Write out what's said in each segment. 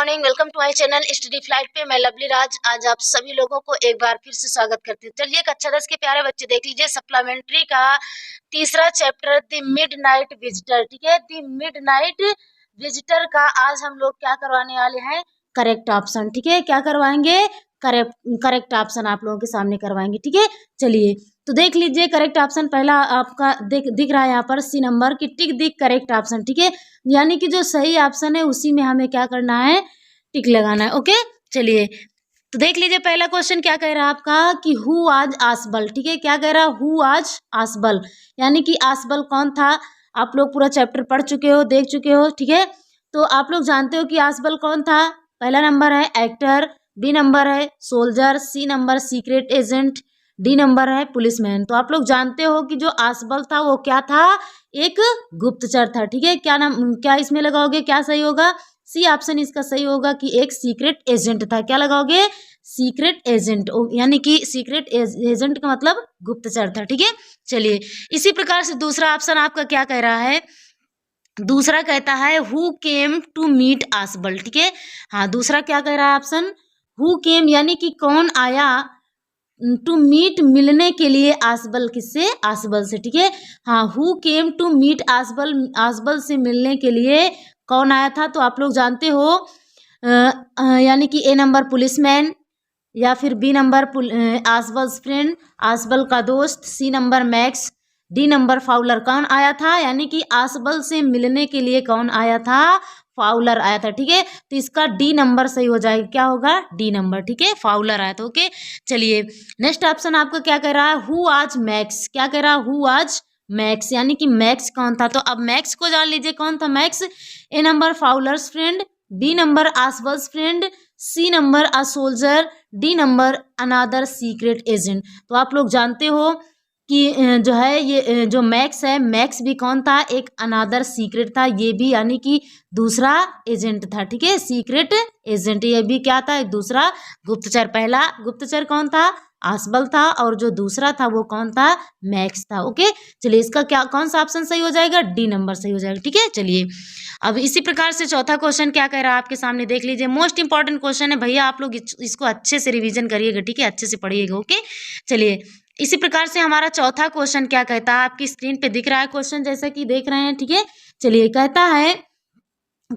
Morning, welcome to my channel study flight पे। मैं lovely राज आज आप सभी लोगों को एक बार फिर से स्वागत करती हूँ। चलिए कक्षा 10 के प्यारे बच्चे देख लीजिए सप्लीमेंट्री का तीसरा चैप्टर द मिडनाइट विजिटर। ठीक है, द मिडनाइट विजिटर का आज हम लोग क्या करवाने वाले हैं, करेक्ट ऑप्शन। ठीक है, क्या करवाएंगे, करेक्ट ऑप्शन आप लोगों के सामने करवाएंगे। ठीक है, चलिए तो देख लीजिए करेक्ट ऑप्शन पहला आपका दिख रहा है यहाँ पर सी नंबर की टिक द करेक्ट ऑप्शन। ठीक है, यानी कि जो सही ऑप्शन है उसी में हमें क्या करना है, टिक लगाना है। ओके, चलिए तो देख लीजिए पहला क्वेश्चन क्या कह रहा है आपका कि हु आज आसबल। ठीक है, क्या कह रहा है, हु आज आसबल, यानी कि आसबल कौन था। आप लोग पूरा चैप्टर पढ़ चुके हो, देख चुके हो। ठीक है, तो आप लोग जानते हो कि आसबल कौन था। पहला नंबर है एक्टर, बी नंबर है soldier, C number secret agent, D number है पुलिसमैन। तो आप लोग जानते हो कि जो आसबल था वो क्या था, एक गुप्तचर था। ठीक है, क्या इसमें लगाओगे, क्या सही होगा, सी ऑप्शन इसका सही होगा कि एक सीक्रेट एजेंट था। क्या लगाओगे, सीक्रेट एजेंट, यानी कि सीक्रेट एजेंट का मतलब गुप्तचर था। ठीक है, चलिए इसी प्रकार से दूसरा ऑप्शन आपका क्या कह रहा है, दूसरा कहता है हु केम टू मीट आसबल। ठीक है, हाँ दूसरा क्या कह रहा है ऑप्शन, हु केम यानी कि कौन आया, टू मीट मिलने के लिए आसबल, किससे, आसबल से। ठीक है, हाँ हु केम टू मीट आसबल, आसबल से मिलने के लिए कौन आया था। तो आप लोग जानते हो यानी कि ए नंबर पुलिसमैन, या फिर बी नंबर आसबल्स फ्रेंड, आसबल का दोस्त, C number Max, D number Fowler. कौन आया था, यानी कि आसबल से मिलने के लिए कौन आया था, फाउलर आया था। ठीक है, तो इसका डी नंबर सही हो जाएगा, क्या होगा, डी नंबर। ठीक है, फाउलर आया था। ओके, चलिए नेक्स्ट ऑप्शन आपका क्या कह रहा है, हु आज मैक्स। क्या कह रहा है, हु आज मैक्स, यानी कि मैक्स कौन था। तो अब मैक्स को जान लीजिए कौन था Max, A number Fowler's friend, B number आसबल्स friend, C number a soldier, D number another secret agent. तो आप लोग जानते हो कि जो है ये जो मैक्स है, मैक्स भी कौन था, एक अनादर सीक्रेट था, ये भी यानी कि दूसरा एजेंट था। ठीक है, सीक्रेट एजेंट, ये भी क्या था, एक दूसरा गुप्तचर। पहला गुप्तचर कौन था, आसबल था, और जो दूसरा था वो कौन था, मैक्स था। ओके, चलिए इसका क्या, कौन सा ऑप्शन सही हो जाएगा, डी नंबर सही हो जाएगा। ठीक है, चलिए अब इसी प्रकार से चौथा क्वेश्चन क्या कह रहा है आपके सामने, देख लीजिए। मोस्ट इंपॉर्टेंट क्वेश्चन है भैया, आप लोग इसको अच्छे से रिवीजन करिएगा। ठीक है, अच्छे से पढ़िएगा। ओके, चलिए इसी प्रकार से हमारा चौथा क्वेश्चन क्या कहता है, आपकी स्क्रीन पे दिख रहा है क्वेश्चन, जैसा कि देख रहे हैं। ठीक है, चलिए कहता है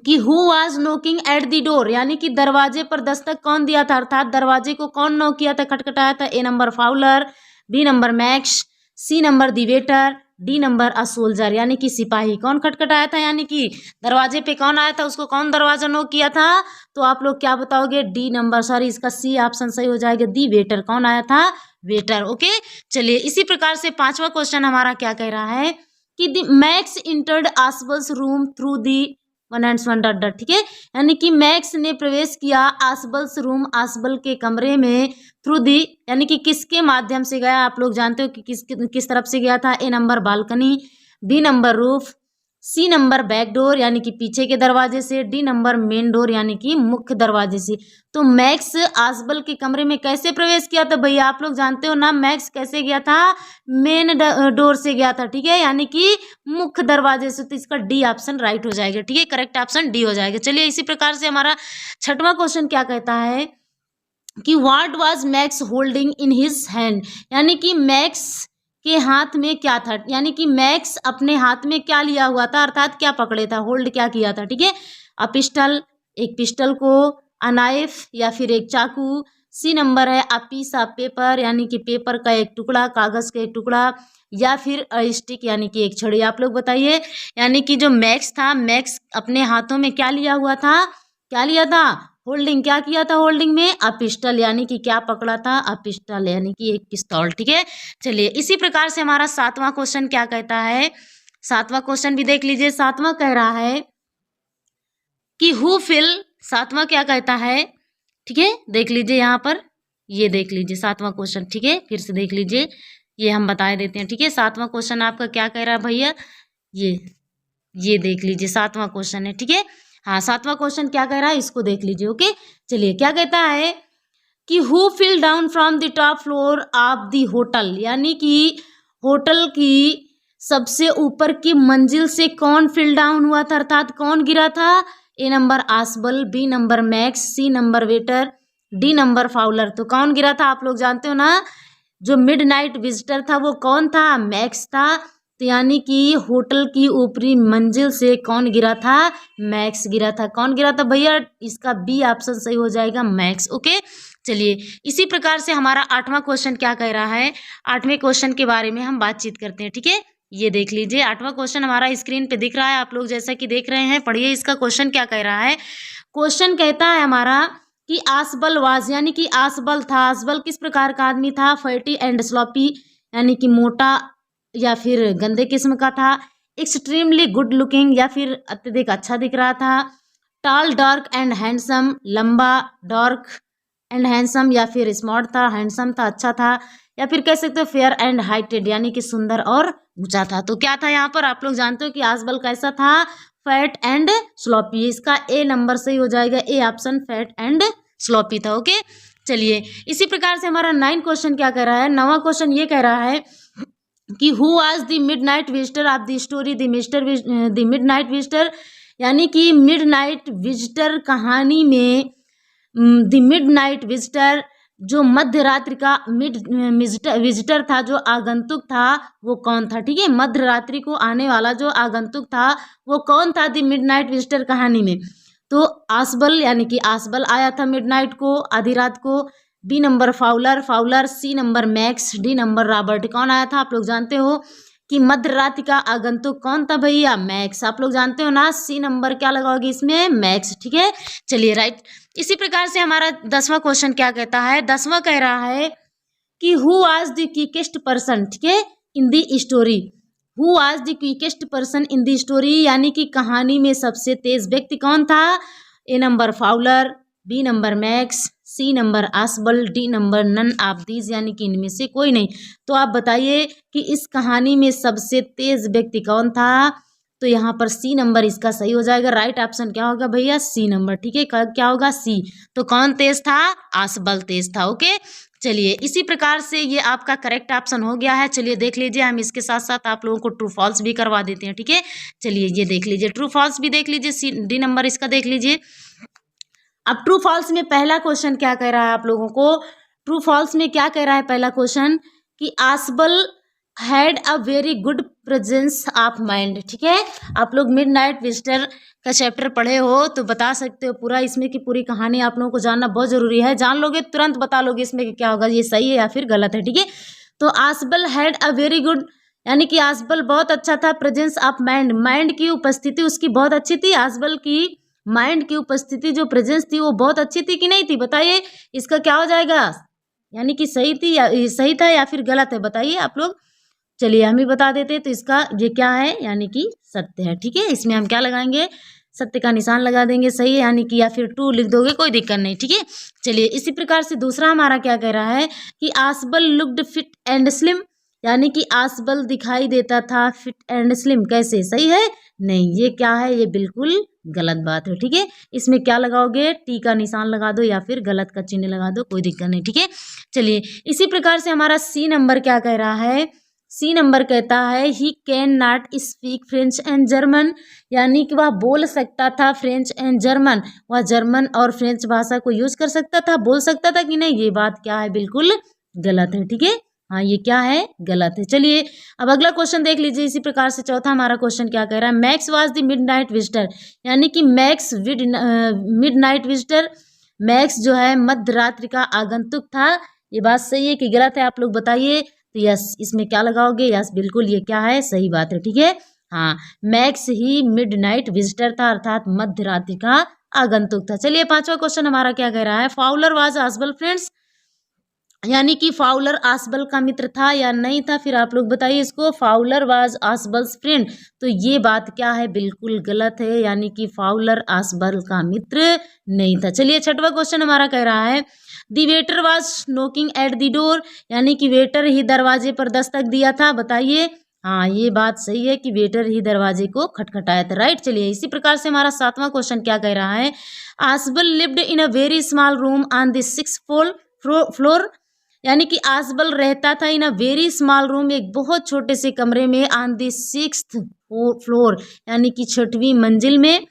कि who was knocking at the door, यानी कि दरवाजे पर दस्तक कौन दिया था, अर्थात दरवाजे को कौन नॉक किया था, खटखटाया था। A number Fowler, B number Max, C number the waiter, D number a soldier, यानी कि सिपाही। कौन खटखटाया था, यानी कि दरवाजे पे कौन आया था, उसको कौन दरवाजा नॉक किया था। तो आप लोग क्या बताओगे, डी नंबर, सॉरी इसका सी ऑप्शन सही हो जाएगा, दी वेटर। कौन आया था, वेटर। ओके, चलिए इसी प्रकार से पांचवा क्वेश्चन हमारा क्या कह रहा है कि the Max entered Ausable's room through the one and one dot dot. ठीक है, यानी कि मैक्स ने प्रवेश किया आसबल्स रूम, आसबल के कमरे में, थ्रू दी यानी कि किसके माध्यम से गया। आप लोग जानते हो कि किस तरफ से गया था। A number balcony, B number roof, C number back door यानी कि पीछे के दरवाजे से, डी नंबर मेन डोर यानी कि मुख्य दरवाजे से। तो मैक्स आसबल के कमरे में कैसे प्रवेश किया था भैया, आप लोग जानते हो ना, मैक्स कैसे गया था, मेन डोर से गया था। ठीक है, यानी कि मुख्य दरवाजे से। तो इसका डी ऑप्शन राइट हो जाएगा। ठीक है, करेक्ट ऑप्शन डी हो जाएगा। चलिए इसी प्रकार से हमारा छठवां क्वेश्चन क्या कहता है कि what was max holding in his hand, यानी कि मैक्स के हाथ में क्या था, यानी कि मैक्स अपने हाथ में क्या लिया हुआ था, अर्थात क्या पकड़े था, होल्ड क्या किया था। ठीक है, अ पिस्टल, एक पिस्टल को, अ नाइफ या फिर एक चाकू, सी नंबर है अ पीस ऑफ पेपर, यानी कि पेपर का एक टुकड़ा, कागज का एक टुकड़ा, या फिर अ स्टिक यानी कि एक छड़ी। आप लोग बताइए, यानी कि जो मैक्स था, मैक्स अपने हाथों में क्या लिया हुआ था, क्या लिया था, होल्डिंग, क्या किया था होल्डिंग में, अ पिस्टल, यानी कि क्या पकड़ा था, अ पिस्टल यानी कि एक पिस्तौल। ठीक है, चलिए इसी प्रकार से हमारा सातवां क्वेश्चन क्या कहता है, सातवां क्वेश्चन भी देख लीजिए। सातवां कह रहा है कि हु फिल, सातवां क्या कहता है, ठीक है देख लीजिए यहाँ पर, ये देख लीजिए सातवां क्वेश्चन। ठीक है, फिर से देख लीजिए, ये हम बता देते हैं। ठीक है, सातवां क्वेश्चन आपका क्या कह रहा है भैया, ये देख लीजिए सातवां क्वेश्चन है। ठीक है, हाँ सातवां क्वेश्चन क्या कह रहा है, इसको देख लीजिए। ओके, चलिए क्या कहता है कि who fell down from the top floor of the hotel, यानी कि होटल की सबसे ऊपर की मंजिल से कौन फिल डाउन हुआ था, अर्थात कौन गिरा था, A number Ausable, B number Max, C number waiter, D number Fowler. तो कौन गिरा था आप लोग जानते हो ना, जो मिडनाइट विजिटर था वो कौन था, मैक्स था। तो यानी कि होटल की ऊपरी मंजिल से कौन गिरा था, मैक्स गिरा था। कौन गिरा था भैया, इसका बी ऑप्शन सही हो जाएगा, मैक्स। ओके, चलिए इसी प्रकार से हमारा 8वां क्वेश्चन क्या कह रहा है, 8वें क्वेश्चन के बारे में हम बातचीत करते हैं। ठीक है, ये देख लीजिए 8वां क्वेश्चन हमारा स्क्रीन पे दिख रहा है, आप लोग जैसा कि देख रहे हैं। पढ़िए इसका क्वेश्चन क्या कह रहा है। क्वेश्चन कहता है हमारा कि आसबल वाज, यानी कि आसबल था। आसबल किस प्रकार का आदमी था, फैटी एंड स्लॉपी, यानी कि मोटा या फिर गंदे किस्म का था। एक्सट्रीमली गुड लुकिंग, या फिर अत्यधिक अच्छा दिख रहा था। टॉल डार्क एंड हैंडसम, लंबा डार्क एंड हैंडसम, या फिर स्मार्ट था, हैंडसम था, अच्छा था। या फिर कह सकते हो फेयर एंड हाइटेड, यानी कि सुंदर और ऊंचा था। तो क्या था यहाँ पर, आप लोग जानते हो कि आसबल कैसा था, फैट एंड स्लॉपी। इसका ए नंबर सही हो जाएगा, A option, fat and sloppy था। ओके, चलिए इसी प्रकार से हमारा 9 क्वेश्चन क्या कह रहा है। 9वां क्वेश्चन ये कह रहा है कि who was the midnight visitor of the story the midnight visitor, यानी कि मिडनाइट विजिटर कहानी में द मिडनाइट विजिटर, जो मध्य रात्रि का विजिटर था, जो आगंतुक था, वो कौन था। ठीक है, मध्य रात्रि को आने वाला जो आगंतुक था वो कौन था द मिडनाइट विजिटर कहानी में। तो आसबल, यानी कि आसबल आया था मिडनाइट को, आधी रात को। B number Fowler, C number Max, D number Robert. कौन आया था आप लोग जानते हो कि मध्य रात्रि का आगंतुक कौन था भैया, मैक्स। आप लोग जानते हो ना, सी नंबर क्या लगाओगे इसमें, मैक्स। ठीक है, चलिए राइट। इसी प्रकार से हमारा 10वां क्वेश्चन क्या कहता है। 10वां कह रहा है कि who was the quickest person, ठीक है, in the story. Who was the quickest person in the story, यानी कि कहानी में सबसे तेज व्यक्ति कौन था। A number Fowler, B number Max, C number Ausable, D number none of these, यानी कि इनमें से कोई नहीं। तो आप बताइए कि इस कहानी में सबसे तेज व्यक्ति कौन था। तो यहाँ पर सी नंबर इसका सही हो जाएगा, राइट ऑप्शन क्या होगा भैया, सी नंबर। ठीक है, क्या होगा, सी। तो कौन तेज था, आसबल तेज था। ओके, चलिए इसी प्रकार से ये आपका करेक्ट ऑप्शन हो गया है। चलिए देख लीजिए, हम इसके साथ साथ आप लोगों को ट्रू फॉल्स भी करवा देते हैं। ठीक है, चलिए ये देख लीजिए, ट्रू फॉल्स भी देख लीजिए, सी डी नंबर इसका देख लीजिए। अब ट्रू फॉल्स में पहला क्वेश्चन क्या कह रहा है आप लोगों को, ट्रू फॉल्स में क्या कह रहा है पहला क्वेश्चन कि Ausable had a very good presence of mind. ठीक है, आप लोग मिडनाइट विजिटर का चैप्टर पढ़े हो तो बता सकते हो पूरा, इसमें की पूरी कहानी आप लोगों को जानना बहुत जरूरी है। जान लोगे तुरंत बता लोगे इसमें कि क्या होगा, ये सही है या फिर गलत है। ठीक है, तो आसबल हैड अ वेरी गुड, यानी कि आसबल बहुत अच्छा था, प्रेजेंस ऑफ माइंड, माइंड की उपस्थिति उसकी बहुत अच्छी थी। आसबल की माइंड की उपस्थिति, जो प्रेजेंस थी वो बहुत अच्छी थी कि नहीं थी, बताइए इसका क्या हो जाएगा, यानी कि सही थी या सही था या फिर गलत है, बताइए आप लोग। चलिए हम ही बता देते हैं, तो इसका ये क्या है, यानी कि सत्य है। ठीक है, इसमें हम क्या लगाएंगे, सत्य का निशान लगा देंगे, सही है, यानी कि या फिर टू लिख दोगे, कोई दिक्कत नहीं। ठीक है, चलिए इसी प्रकार से दूसरा हमारा क्या कह रहा है कि आसबल लुक्ड फिट एंड स्लिम, यानी कि आसबल दिखाई देता था फिट एंड स्लिम, कैसे, सही है, नहीं, ये क्या है, ये बिल्कुल गलत बात है। ठीक है, इसमें क्या लगाओगे, टी का निशान लगा दो या फिर गलत का चिन्ह लगा दो, कोई दिक्कत नहीं। ठीक है, चलिए इसी प्रकार से हमारा सी नंबर क्या कह रहा है, सी नंबर कहता है he can not speak French and German, यानी कि वह बोल सकता था फ्रेंच एंड जर्मन, वह जर्मन और फ्रेंच भाषा को यूज कर सकता था, बोल सकता था कि नहीं, ये बात क्या है, बिल्कुल गलत है। ठीक है, हाँ ये क्या है, गलत है। चलिए अब अगला क्वेश्चन देख लीजिए, इसी प्रकार से चौथा हमारा क्वेश्चन क्या कह रहा है, max was the midnight visitor, यानी कि मैक्स मिडनाइट विजिटर, मैक्स जो है मध्य रात्रि का आगंतुक था, ये बात सही है कि गलत है, आप लोग बताइए। तो यस, इसमें क्या लगाओगे, यस बिल्कुल ये क्या है, सही बात है। ठीक है, हाँ मैक्स ही मिडनाइट विजिटर था, अर्थात मध्य रात्रि का आगंतुक था। चलिए पांचवा क्वेश्चन हमारा क्या कह रहा है, फाउलर वाज आसबल फ्रेंड्स, यानी कि फाउलर आसबल का मित्र था या नहीं था, फिर आप लोग बताइए इसको, फाउलर वाज आसबल्स फ्रेंड, तो ये बात क्या है, बिल्कुल गलत है, यानी कि फाउलर आसबल का मित्र नहीं था। चलिए छठवां क्वेश्चन हमारा कह रहा है the waiter was knocking at the door, यानी कि वेटर ही दरवाजे पर दस्तक दिया था, बताइए, हाँ ये बात सही है कि वेटर ही दरवाजे को खटखटाया था, राइट। चलिए इसी प्रकार से हमारा सातवां क्वेश्चन क्या कह रहा है, Ausable lived in a very small room on the 6th floor, यानी कि आसबल रहता था in a very small room, एक बहुत छोटे से कमरे में, ऑन द 6th फ्लोर, यानी कि 6वीं मंजिल में,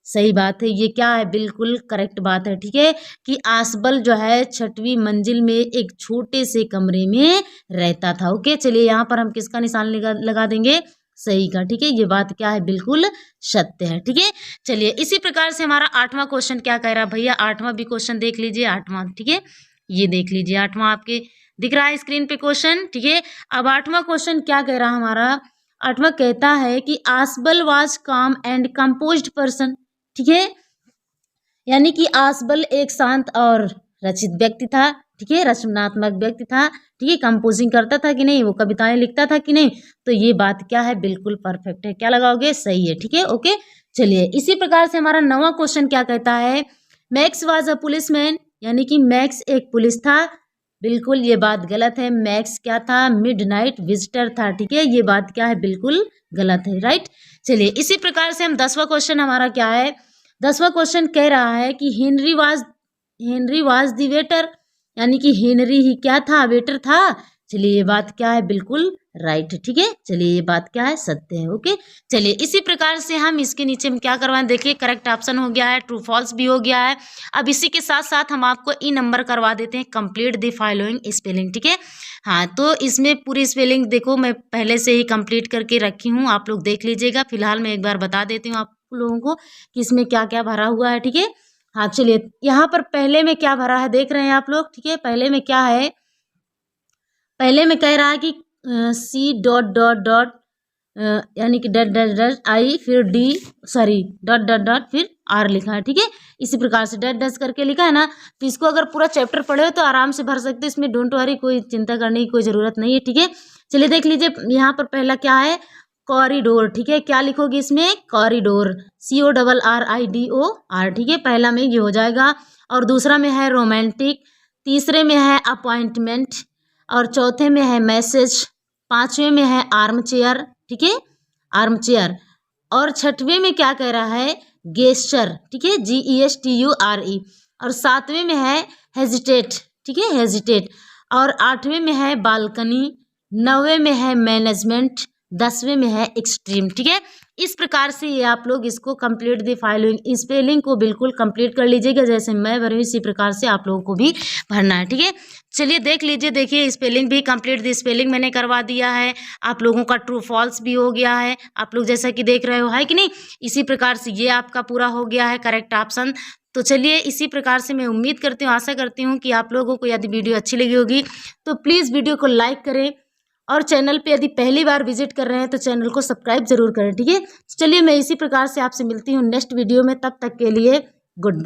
सही बात है, ये क्या है, बिल्कुल करेक्ट बात है। ठीक है, कि आसबल जो है 6वीं मंजिल में एक छोटे से कमरे में रहता था। ओके, चलिए यहाँ पर हम किसका निशान लगा देंगे, सही का। ठीक है, ये बात क्या है, बिल्कुल सत्य है। ठीक है, चलिए इसी प्रकार से हमारा 8वां क्वेश्चन क्या कह रहा है भैया, 8वां भी क्वेश्चन देख लीजिए, 8वां। ठीक है, ये देख लीजिए 8वां आपके दिख रहा है स्क्रीन पे क्वेश्चन। ठीक है, अब 8वां क्वेश्चन क्या कह रहा है हमारा, 8वां कहता है कि आसबल वाज काम एंड कंपोज्ड पर्सन। ठीक है, यानी कि आसबल एक शांत और रचित व्यक्ति था। ठीक है, रचनात्मक व्यक्ति था। ठीक है, कंपोजिंग करता था कि नहीं, वो कविताएं लिखता था कि नहीं, तो ये बात क्या है, बिल्कुल परफेक्ट है। क्या लगाओगे, सही है। ठीक है, ओके, चलिए इसी प्रकार से हमारा 9वां क्वेश्चन क्या कहता है, मैक्स वाज अ पुलिसमैन, यानी कि मैक्स एक पुलिस था। बिल्कुल ये बात गलत है, मैक्स क्या था, मिडनाइट विजिटर था। ठीक है, ये बात क्या है, बिल्कुल गलत है, राइट। चलिए इसी प्रकार से हम 10वां क्वेश्चन हमारा क्या है, 10वां क्वेश्चन कह रहा है कि हेनरी वाज दी वेटर, यानी कि हेनरी ही क्या था, वेटर था। चलिए ये बात क्या है, बिल्कुल राइट है। ठीक है, चलिए ये बात क्या है, सत्य है। ओके, चलिए इसी प्रकार से हम इसके नीचे हम क्या करवाएं, देखिए करेक्ट ऑप्शन हो गया है, ट्रू फॉल्स भी हो गया है। अब इसी के साथ साथ हम आपको ई नंबर करवा देते हैं, कंप्लीट द फॉलोइंग स्पेलिंग। ठीक है, हाँ, तो इसमें पूरी स्पेलिंग देखो मैं पहले से ही कंप्लीट करके रखी हूँ, आप लोग देख लीजिएगा। फिलहाल मैं एक बार बता देती हूँ आप लोगों को कि इसमें क्या क्या भरा हुआ है। ठीक है, हाँ, चलिए यहाँ पर पहले में क्या भरा है देख रहे हैं आप लोग। ठीक है, पहले में क्या है, पहले में कह रहा है कि सी डॉट डॉट डॉट यानी कि डॉट डॉट डॉट आई फिर D sorry dot dot dot फिर आर लिखा है। ठीक है, इसी प्रकार से डॉट डॉट करके लिखा है ना, तो इसको अगर पूरा चैप्टर पढ़े हो तो आराम से भर सकते हैं, इसमें डोंट वरी, कोई चिंता करने की कोई ज़रूरत नहीं है। ठीक है, चलिए देख लीजिए यहाँ पर पहला क्या है, कॉरिडोर। ठीक है, क्या लिखोगे इसमें, कॉरिडोर, CORRIDOR। ठीक है, पहला में ये हो जाएगा, और दूसरा में है रोमांटिक, तीसरे में है अपॉइंटमेंट, और चौथे में है मैसेज, पांचवें में है आर्म चेयर। ठीक है, आर्म चेयर, और छठवें में क्या कह रहा है, गेस्चर। ठीक है, GESTURE, और सातवें में है हेजिटेट। ठीक है, हेजिटेट, और आठवें में है बालकनी, 9वें में है मैनेजमेंट, 10वें में है एक्सट्रीम। ठीक है, इस प्रकार से ये आप लोग इसको कंप्लीट द फॉलोइंग स्पेलिंग को बिल्कुल कंप्लीट कर लीजिएगा, जैसे मैं भरी इसी प्रकार से आप लोगों को भी भरना है। ठीक है, चलिए देख लीजिए, देखिए स्पेलिंग भी कंप्लीट द स्पेलिंग मैंने करवा दिया है, आप लोगों का ट्रू फॉल्स भी हो गया है, आप लोग जैसा कि देख रहे हो, है कि नहीं। इसी प्रकार से ये आपका पूरा हो गया है करेक्ट ऑप्शन। तो चलिए इसी प्रकार से मैं उम्मीद करती हूँ, आशा करती हूँ कि आप लोगों को यदि वीडियो अच्छी लगी होगी तो प्लीज़ वीडियो को लाइक करें, और चैनल पे यदि पहली बार विजिट कर रहे हैं तो चैनल को सब्सक्राइब जरूर करें। ठीक है, चलिए मैं इसी प्रकार से आपसे मिलती हूँ नेक्स्ट वीडियो में, तब तक के लिए गुड बाय।